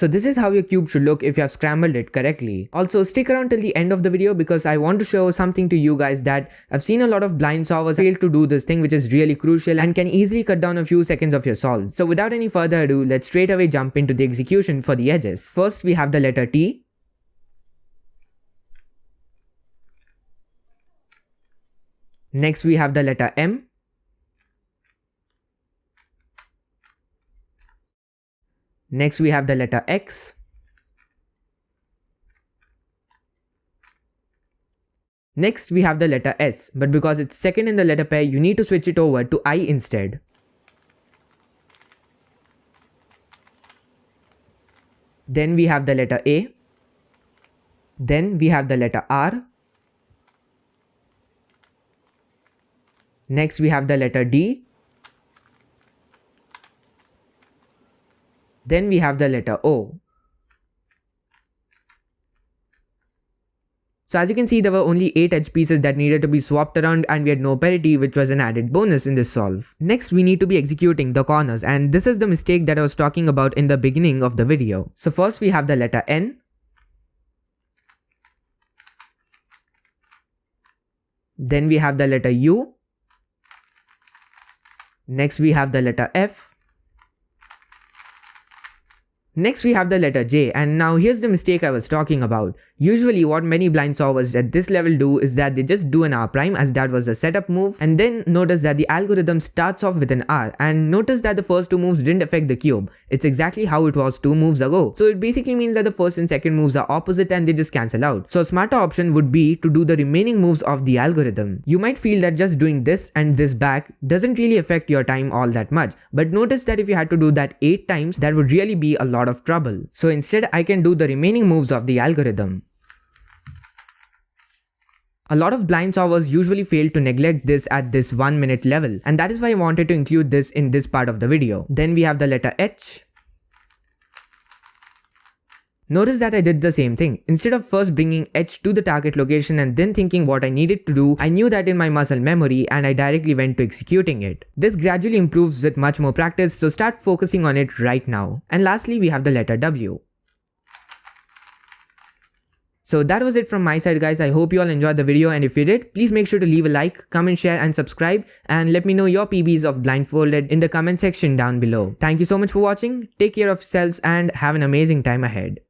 So this is how your cube should look if you have scrambled it correctly. Also stick around till the end of the video because I want to show something to you guys that I've seen a lot of blind solvers fail to do this thing, which is really crucial and can easily cut down a few seconds of your solve. So without any further ado, let's straight away jump into the execution for the edges. First we have the letter T. Next we have the letter M. Next we have the letter X. Next we have the letter S, but because it's second in the letter pair, you need to switch it over to I instead. Then we have the letter A. Then we have the letter R. Next we have the letter D. Then we have the letter O. So as you can see, there were only 8 edge pieces that needed to be swapped around and we had no parity, which was an added bonus in this solve. Next we need to be executing the corners, and this is the mistake that I was talking about in the beginning of the video. So first we have the letter N. Then we have the letter U. Next we have the letter F. Next we have the letter J, and now here's the mistake I was talking about. Usually what many blind solvers at this level do is that they just do an R prime, as that was the setup move, and then notice that the algorithm starts off with an R, and notice that the first 2 moves didn't affect the cube. It's exactly how it was 2 moves ago. So it basically means that the first and second moves are opposite and they just cancel out. So a smarter option would be to do the remaining moves of the algorithm. You might feel that just doing this and this back doesn't really affect your time all that much, but notice that if you had to do that 8 times, that would really be a lot of trouble. So instead I can do the remaining moves of the algorithm. A lot of blind solvers usually fail to neglect this at this 1 minute level, and that is why I wanted to include this in this part of the video. Then we have the letter H. Notice that I did the same thing. Instead of first bringing H to the target location and then thinking what I needed to do, I knew that in my muscle memory and I directly went to executing it. This gradually improves with much more practice, so start focusing on it right now. And lastly we have the letter W. So that was it from my side guys. I hope you all enjoyed the video, and if you did, please make sure to leave a like, comment, share and subscribe, and let me know your PBs of blindfolded in the comment section down below. Thank you so much for watching, take care of yourselves and have an amazing time ahead.